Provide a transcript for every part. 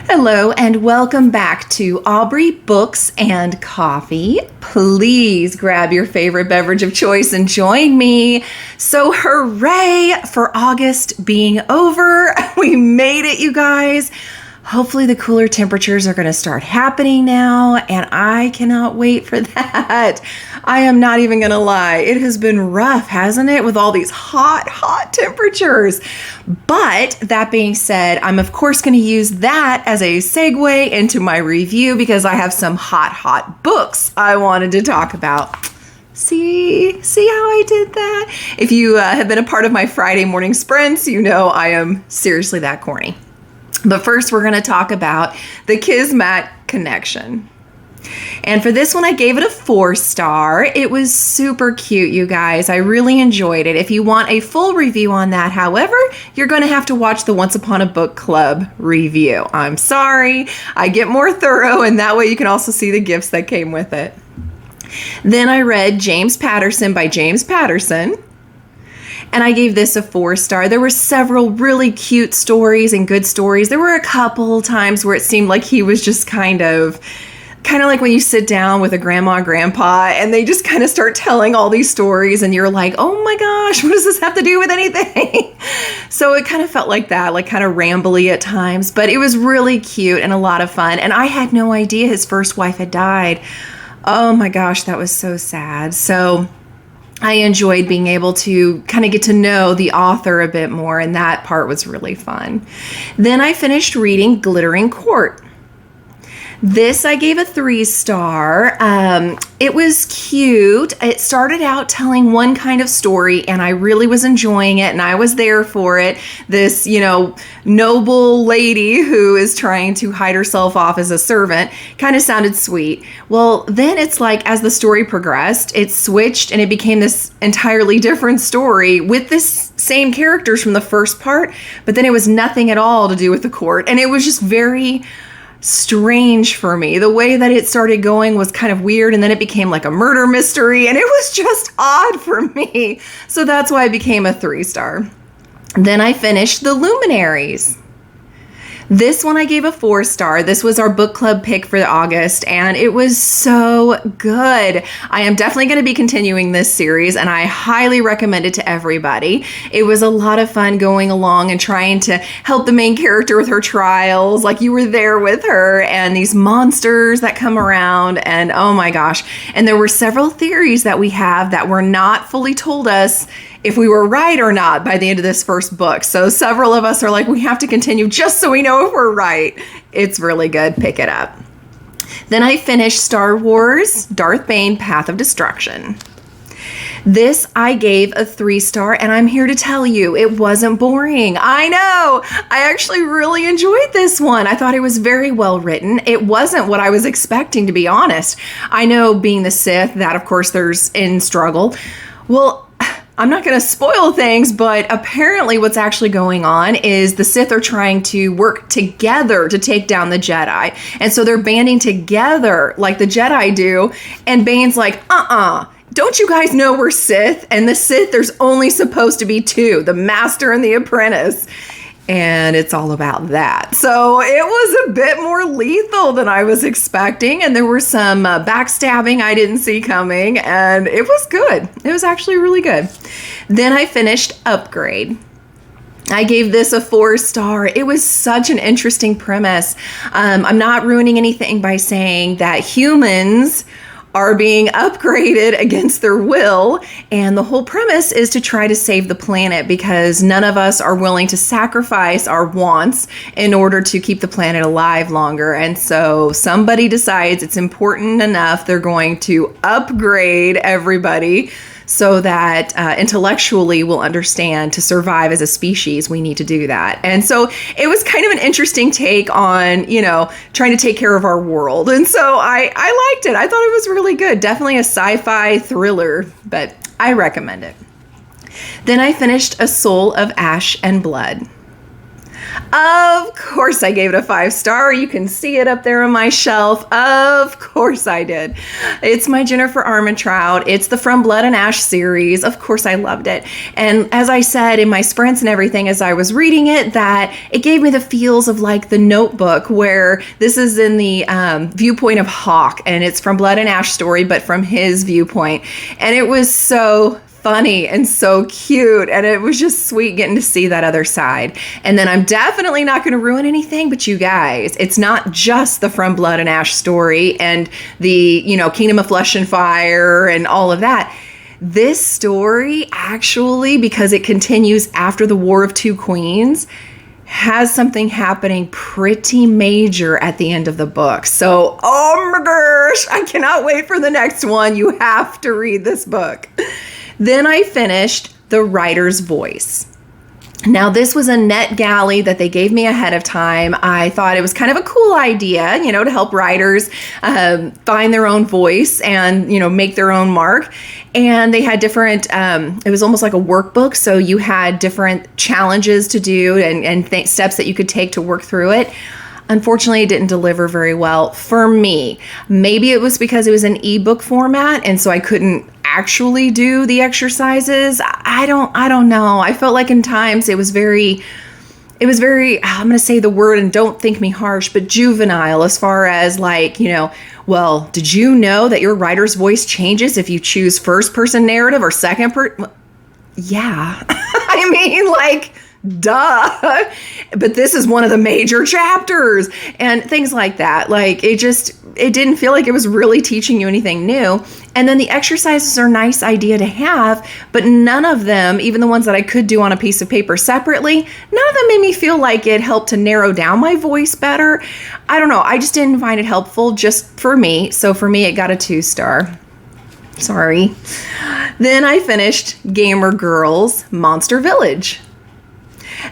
Hello and welcome back to Aubrey Books and Coffee. Please grab your favorite beverage of choice and join me. So hooray for August being over. We made it, you guys. Hopefully the cooler temperatures are going to start happening now, and I cannot wait for that. I am not even going to lie. It has been rough, hasn't it, with all these hot temperatures. But that being said, I'm of course going to use that as a segue into my review because I have some hot books I wanted to talk about. See how I did that? If you have been a part of my Friday morning sprints, you know I am seriously that corny. But first, we're going to talk about the Kismet Connection. And for this one, I gave it a 4-star. It was super cute, you guys. I really enjoyed it. If you want a full review on that, however, you're going to have to watch the Once Upon a Book Club review. I'm sorry. I get more thorough, and that way you can also see the gifts that came with it. Then I read James Patterson by James Patterson. And I gave this a 4-star. There were several really cute stories and good stories. There were a couple times where it seemed like he was just kind of like when you sit down with a grandma, grandpa, and they just kind of start telling all these stories and you're like, oh my gosh, what does this have to do with anything? So it kind of felt like that, like kind of rambly at times, but it was really cute and a lot of fun. And I had no idea his first wife had died. Oh my gosh, that was so sad. So I enjoyed being able to kind of get to know the author a bit more, and that part was really fun. Then I finished reading Glittering Court. This I gave a 3-star. It was cute. It started out telling one kind of story, and I really was enjoying it, and I was there for it. This, noble lady who is trying to hide herself off as a servant kind of sounded sweet. Well, then it's like as the story progressed, it switched, and it became this entirely different story with this same characters from the first part, but then it was nothing at all to do with the court, and it was just very strange for me. The way that it started going was kind of weird, and then it became like a murder mystery, and it was just odd for me. So that's why it became a 3-star. Then I finished The Luminaries. This one I gave a 4-star. This was our book club pick for August, and it was so good. I am definitely going to be continuing this series, and I highly recommend it to everybody. It was a lot of fun going along and trying to help the main character with her trials, like you were there with her, and these monsters that come around, and oh my gosh. And there were several theories that we have that were not fully told us if we were right or not by the end of this first book. So several of us are like, we have to continue just so we know if we're right. It's really good. Pick it up. Then I finished Star Wars, Darth Bane, Path of Destruction. This I gave a 3-star, and I'm here to tell you it wasn't boring. I know. I actually really enjoyed this one. I thought it was very well written. It wasn't what I was expecting, to be honest. I know being the Sith, that of course there's in struggle. Well, I'm not going to spoil things, but apparently what's actually going on is the Sith are trying to work together to take down the Jedi. And so they're banding together like the Jedi do. And Bane's like, don't you guys know we're Sith? And the Sith, there's only supposed to be 2, the Master and the Apprentice. And it's all about that. So it was a bit more lethal than I was expecting. And there were some backstabbing I didn't see coming. And it was good. It was actually really good. Then I finished Upgrade. I gave this a 4-star. It was such an interesting premise. I'm not ruining anything by saying that humans are being upgraded against their will. And the whole premise is to try to save the planet because none of us are willing to sacrifice our wants in order to keep the planet alive longer. And so somebody decides it's important enough, they're going to upgrade everybody so that intellectually we'll understand to survive as a species, we need to do that. And so it was kind of an interesting take on, trying to take care of our world. And so I liked it. I thought it was really good. Definitely a sci-fi thriller, but I recommend it. Then I finished A Soul of Ash and Blood. Of course I gave it a 5-star. You can see it up there on my shelf. Of course I did. It's my Jennifer Armentrout. It's the From Blood and Ash series. Of course I loved it. And as I said in my sprints and everything as I was reading it, that it gave me the feels of like The Notebook, where this is in the viewpoint of Hawk, and it's From Blood and Ash story, but from his viewpoint. And it was so funny and so cute, and it was just sweet getting to see that other side. And then I'm definitely not going to ruin anything, but you guys, it's not just the From Blood and Ash story and the, Kingdom of Flesh and Fire and all of that. This story actually, because it continues after the War of Two Queens, has something happening pretty major at the end of the book. So, oh my gosh, I cannot wait for the next one. You have to read this book. Then I finished The Writer's Voice. Now, this was a NetGalley that they gave me ahead of time. I thought it was kind of a cool idea, to help writers find their own voice and, make their own mark. And they had different, it was almost like a workbook. So you had different challenges to do and steps that you could take to work through it. Unfortunately, it didn't deliver very well for me. Maybe it was because it was an ebook format, and so I couldn't actually do the exercises. I don't know. I felt like in times it was very, I'm going to say the word and don't think me harsh, but juvenile, as far as like, well, did you know that your writer's voice changes if you choose first person narrative or second person? Yeah. I mean, like, duh. But this is one of the major chapters and things like that. Like, it didn't feel like it was really teaching you anything new. And then the exercises are a nice idea to have, but none of them, even the ones that I could do on a piece of paper separately, none of them made me feel like it helped to narrow down my voice better. I don't know. I just didn't find it helpful just for me. So for me, it got a 2-star. Sorry. Then I finished Gamer Girls Monster Village.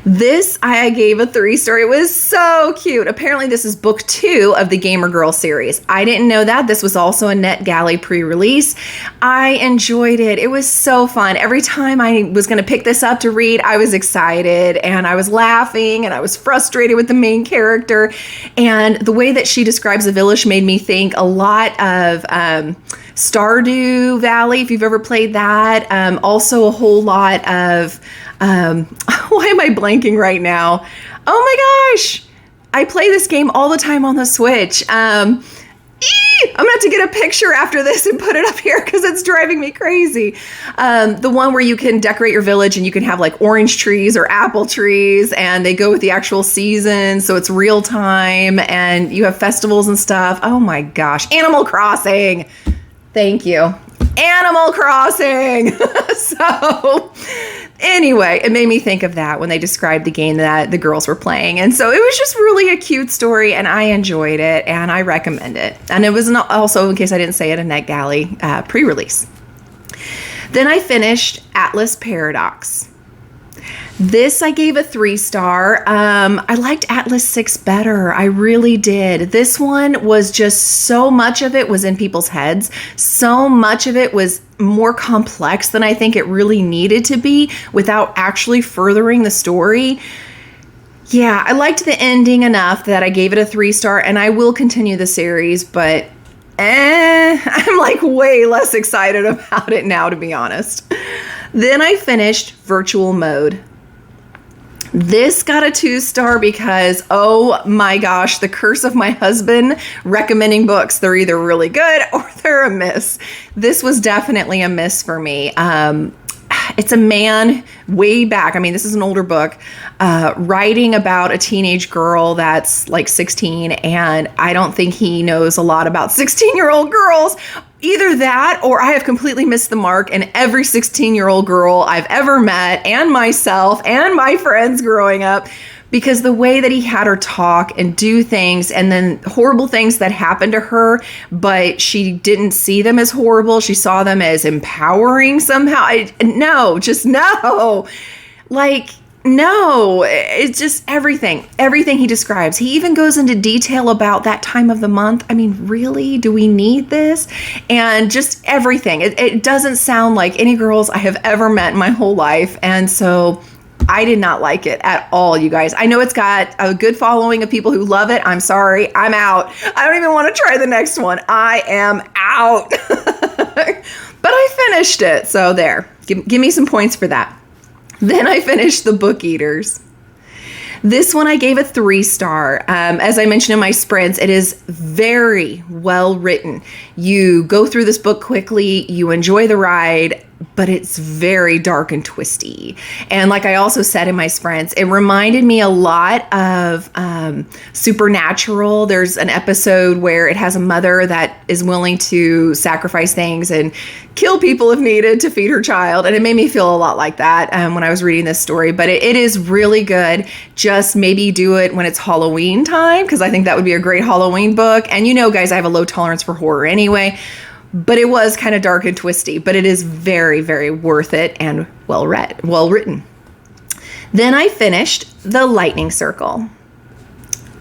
This I gave a 3-star. It was so cute. Apparently this is book 2 of the Gamer Girl series. I didn't know that. This was also a NetGalley pre-release. I enjoyed it. It was so fun. Every time I was going to pick this up to read, I was excited and I was laughing and I was frustrated with the main character. And the way that she describes the village made me think a lot of Stardew Valley, if you've ever played that. Also a whole lot of why am I blanking right now? Oh my gosh. I play this game all the time on the Switch. I'm gonna have to get a picture after this and put it up here because it's driving me crazy. The one where you can decorate your village and you can have like orange trees or apple trees and they go with the actual season. So it's real time and you have festivals and stuff. Oh my gosh. Animal Crossing. Thank you. Animal Crossing. So anyway, it made me think of that when they described the game that the girls were playing. And so it was just really a cute story and I enjoyed it and I recommend it. And it was not, also, in case I didn't say it, a NetGalley pre-release. Then I finished Atlas Paradox. This I gave a 3-star. I liked Atlas 6 better. I really did. This one was just so much of it was in people's heads. So much of it was more complex than I think it really needed to be without actually furthering the story. Yeah, I liked the ending enough that I gave it a 3-star and I will continue the series, but I'm like way less excited about it now, to be honest. Then I finished Virtual Mode. This got a 2-star because, oh my gosh, the curse of my husband recommending books. They're either really good or they're a miss. This was definitely a miss for me. It's a man way back. I mean, this is an older book, writing about a teenage girl that's like 16. And I don't think he knows a lot about 16-year-old girls. Either that or I have completely missed the mark, and every 16-year-old girl I've ever met and myself and my friends growing up, because the way that he had her talk and do things and then horrible things that happened to her, but she didn't see them as horrible. She saw them as empowering somehow. No. Like, no, it's just everything he describes. He even goes into detail about that time of the month. I mean, really, do we need this? And just everything. It doesn't sound like any girls I have ever met in my whole life. And so I did not like it at all, you guys. I know it's got a good following of people who love it. I'm sorry. I'm out. I don't even want to try the next one. I am out. But I finished it. So there. Give me some points for that. Then I finished The Book Eaters. This one I gave a 3-star. As I mentioned in my sprints, it is very well written. You go through this book quickly, you enjoy the ride, but it's very dark and twisty. And like I also said in my sprints, it reminded me a lot of Supernatural. There's an episode where it has a mother that is willing to sacrifice things and kill people if needed to feed her child. And it made me feel a lot like that when I was reading this story. But it is really good. Just maybe do it when it's Halloween time, because I think that would be a great Halloween book. And you know, guys, I have a low tolerance for horror anyway. But it was kind of dark and twisty, but it is very, very worth it and well written. Then I finished The Lightning Circle.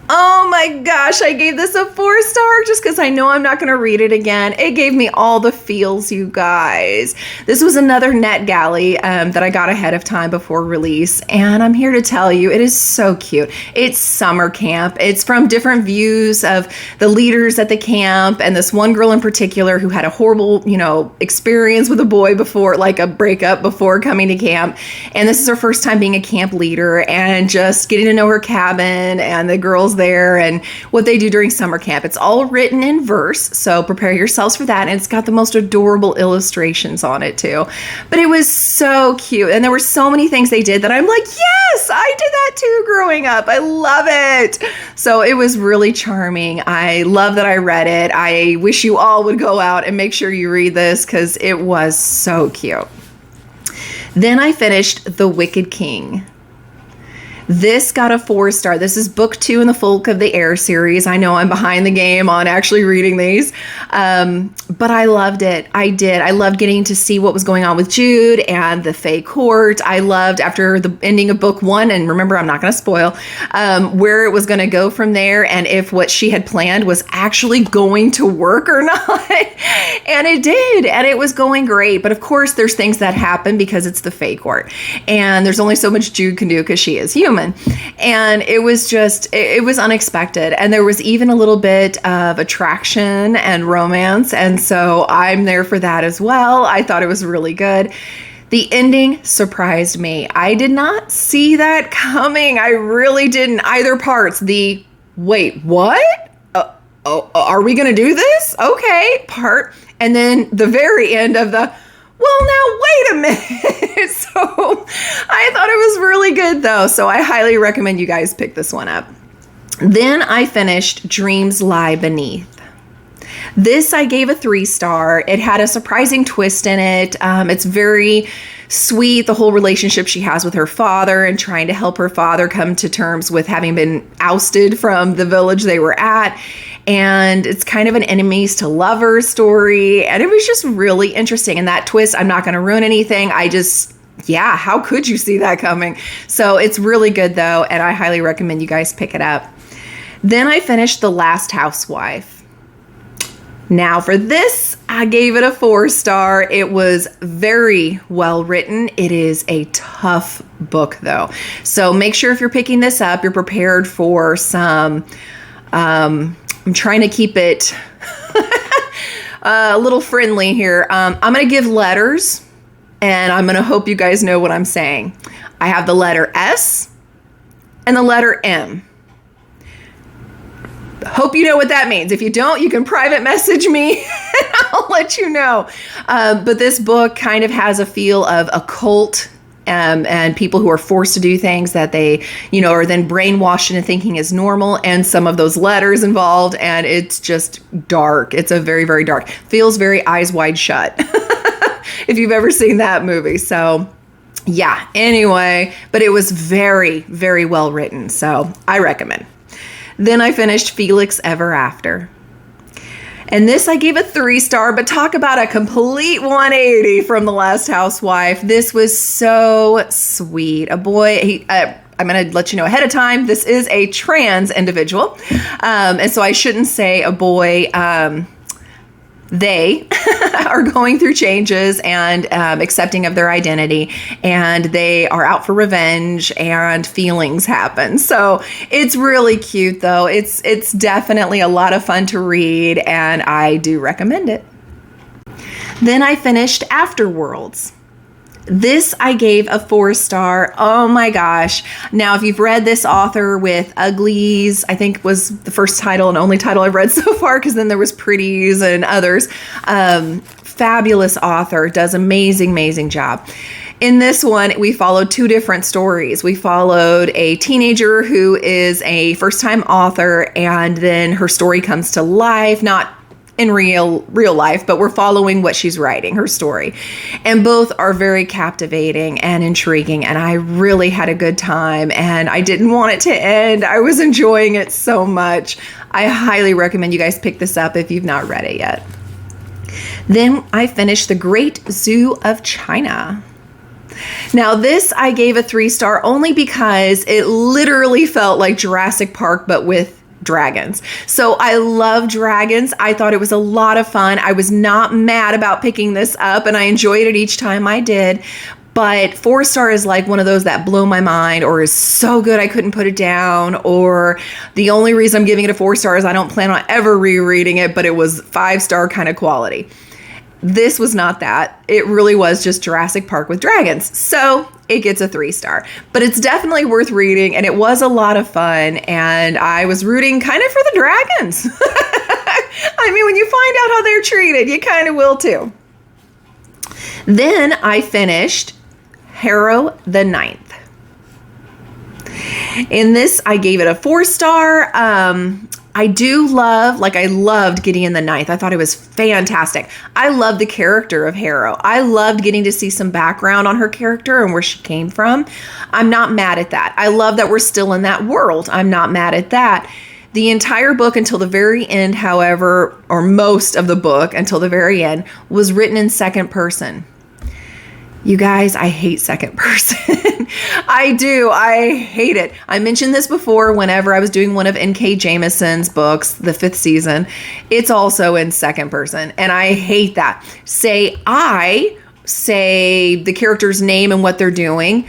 Oh my gosh, I gave this a 4-star just because I know I'm not going to read it again. It gave me all the feels, you guys. This was another NetGalley that I got ahead of time before release, and I'm here to tell you, it is so cute. It's summer camp. It's from different views of the leaders at the camp, and this one girl in particular who had a horrible, experience with a boy before, like a breakup before coming to camp. And this is her first time being a camp leader and just getting to know her cabin and the girls there and what they do during summer camp. It's all written in verse, so prepare yourselves for that. And it's got the most adorable illustrations on it too. But it was so cute. And there were so many things they did that I'm like, yes, I did that too growing up. I love it. So it was really charming. I love that I read it. I wish you all would go out and make sure you read this because it was so cute. Then I finished The Wicked King. This got a 4-star. This is book 2 in the Folk of the Air series. I know I'm behind the game on actually reading these, but I loved it. I did. I loved getting to see what was going on with Jude and the Fae Court. I loved after the ending of book 1, and remember, I'm not going to spoil, where it was going to go from there and if what she had planned was actually going to work or not. And it did, and it was going great. But of course, there's things that happen because it's the Fae Court, and there's only so much Jude can do because she is human. And it was just, it was unexpected. And there was even a little bit of attraction and romance. And so I'm there for that as well. I thought it was really good. The ending surprised me. I did not see that coming. I really didn't. Either parts. The, wait, what? Are we going to do this? Okay, part. And then the very end of the, well, now, wait a minute. So I thought it was really good, though. So I highly recommend you guys pick this one up. Then I finished Dreams Lie Beneath. This I gave a 3-star. It had a surprising twist in it. It's very sweet, the whole relationship she has with her father and trying to help her father come to terms with having been ousted from the village they were at. And it's kind of an enemies to lovers story. And it was just really interesting. And that twist, I'm not going to ruin anything. How could you see that coming? So it's really good though. And I highly recommend you guys pick it up. Then I finished The Last Housewife. Now for this, I gave it a 4-star. It was very well written. It is a tough book though. So make sure if you're picking this up, you're prepared for some, I'm trying to keep it a little friendly here. I'm going to give letters, and I'm going to hope you guys know what I'm saying. I have the letter S and the letter M. Hope you know what that means. If you don't, you can private message me and I'll let you know. But this book kind of has a feel of a cult and people who are forced to do things that they, are then brainwashed into thinking is normal, and some of those letters involved, and it's just dark. It's a very, very dark. Feels very Eyes Wide Shut, if you've ever seen that movie. So yeah, anyway, but it was very, very well written, so I recommend. Then I finished Felix Ever After. And this I gave a 3-star, but talk about a complete 180 from The Last Housewife. This was so sweet. A boy, I'm going to let you know ahead of time, this is a trans individual. And so I shouldn't say a boy they are going through changes and accepting of their identity, and they are out for revenge, and feelings happen. So it's really cute, though. It's definitely a lot of fun to read, and I do recommend it. Then I finished Afterworlds. This I gave a 4-star. Oh my gosh. Now, if you've read this author with Uglies, I think was the first title and only title I've read so far, because then there was Pretties and others. Fabulous author, does amazing job. In this one, we followed 2 different stories. We followed a teenager who is a first-time author, and then her story comes to life, not in real life, but we're following what she's writing, her story. And both are very captivating and intriguing, and I really had a good time, and I didn't want it to end. I was enjoying it so much. I highly recommend you guys pick this up if you've not read it yet. Then I finished The Great Zoo of China. Now, this I gave a 3-star only because it literally felt like Jurassic Park, but with dragons. So I love dragons. I thought it was a lot of fun. I was not mad about picking this up, and I enjoyed it each time I did. But 4-star is like one of those that blow my mind, or is so good I couldn't put it down, or the only reason I'm giving it a 4-star is I don't plan on ever rereading it, but it was 5-star kind of quality. This was not that. It really was just Jurassic Park with dragons. So it gets a 3-star. But it's definitely worth reading, and it was a lot of fun, and I was rooting kind of for the dragons. I mean, when you find out how they're treated, you kind of will too. Then I finished Harrow the Ninth. In this, I gave it a 4-star. I loved Gideon the Ninth. I thought it was fantastic. I loved the character of Harrow. I loved getting to see some background on her character and where she came from. I'm not mad at that. I love that we're still in that world. I'm not mad at that. The entire book until the very end, however, or most of the book until the very end, was written in second person. You guys, I hate second person. I do. I hate it. I mentioned this before whenever I was doing one of N.K. Jamison's books, the 5th season. It's also in second person, and I hate that. Say the character's name and what they're doing.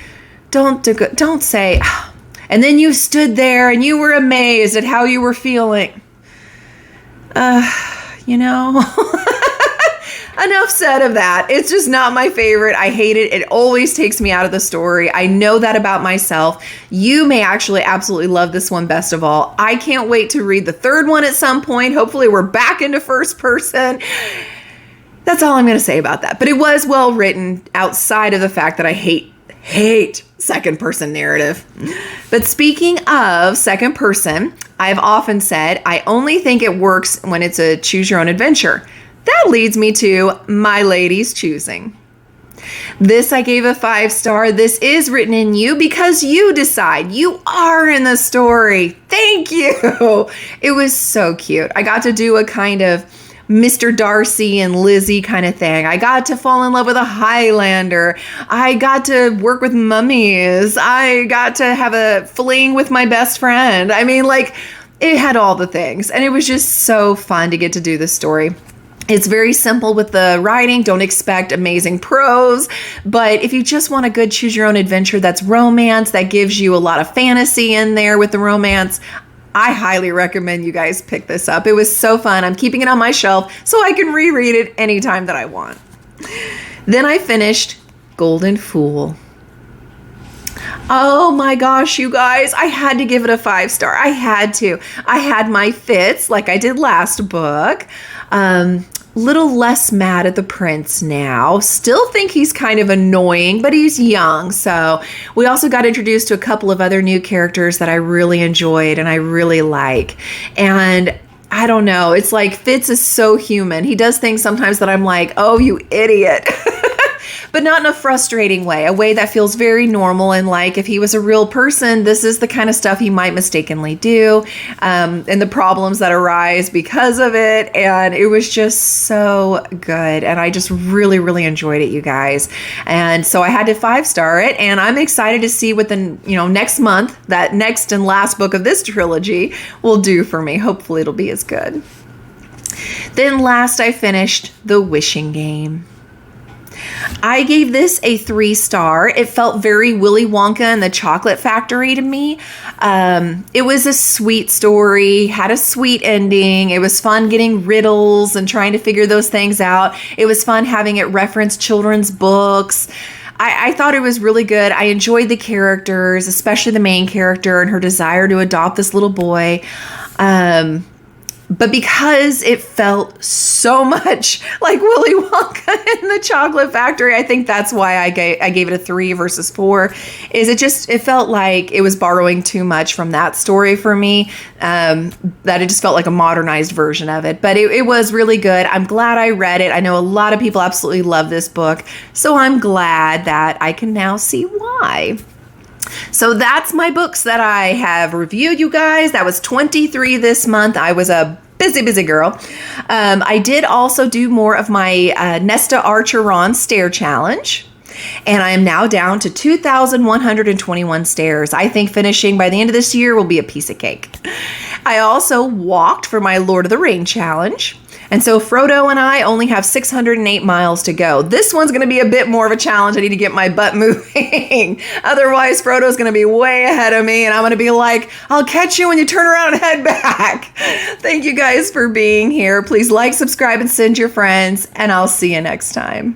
Don't say, and then you stood there and you were amazed at how you were feeling. Enough said of that. It's just not my favorite. I hate it. It always takes me out of the story. I know that about myself. You may actually absolutely love this one best of all. I can't wait to read the 3rd one at some point. Hopefully we're back into first person. That's all I'm going to say about that. But it was well written outside of the fact that I hate second person narrative. But speaking of second person, I've often said I only think it works when it's a choose your own adventure. That leads me to My Lady's Choosing. This I gave a 5-star. This is written in you because you decide. You are in the story. Thank you. It was so cute. I got to do a kind of Mr. Darcy and Lizzie kind of thing. I got to fall in love with a Highlander. I got to work with mummies. I got to have a fling with my best friend. I mean, it had all the things. And it was just so fun to get to do this story. It's very simple with the writing. Don't expect amazing prose. But if you just want a good choose your own adventure that's romance, that gives you a lot of fantasy in there with the romance, I highly recommend you guys pick this up. It was so fun. I'm keeping it on my shelf so I can reread it anytime that I want. Then I finished Golden Fool. Oh my gosh, you guys, I had to give it a 5-star. I had to. I had my fits like I did last book. Little less mad at the prince now. Still think he's kind of annoying, but he's young. So we also got introduced to a couple of other new characters that I really enjoyed and I really like. And I don't know, it's like Fitz is so human. He does things sometimes that I'm like, oh, you idiot. But not in a frustrating way, a way that feels very normal. And like if he was a real person, this is the kind of stuff he might mistakenly do, and the problems that arise because of it. And it was just so good. And I just really, really enjoyed it, you guys. And so I had to 5-star it. And I'm excited to see what the next month, that next and last book of this trilogy will do for me. Hopefully it'll be as good. Then last, I finished The Wishing Game. I gave this a 3-star. It felt very Willy Wonka and the Chocolate Factory to me. It was a sweet story, had a sweet ending. It was fun getting riddles and trying to figure those things out. It was fun having it reference children's books. I thought it was really good. I enjoyed the characters, especially the main character and her desire to adopt this little boy. But because it felt so much like Willy Wonka in the Chocolate Factory, I think that's why I gave it a 3 versus 4. It felt like it was borrowing too much from that story for me, that it just felt like a modernized version of it. But it was really good. I'm glad I read it. I know a lot of people absolutely love this book, so I'm glad that I can now see why. So that's my books that I have reviewed, you guys. That was 23 this month. I was a busy girl. I did also do more of my Nesta Archeron Stair Challenge. And I am now down to 2,121 stairs. I think finishing by the end of this year will be a piece of cake. I also walked for my Lord of the Ring challenge. And so Frodo and I only have 608 miles to go. This one's going to be a bit more of a challenge. I need to get my butt moving. Otherwise, Frodo's going to be way ahead of me, and I'm going to be like, I'll catch you when you turn around and head back. Thank you guys for being here. Please like, subscribe, and send your friends, and I'll see you next time.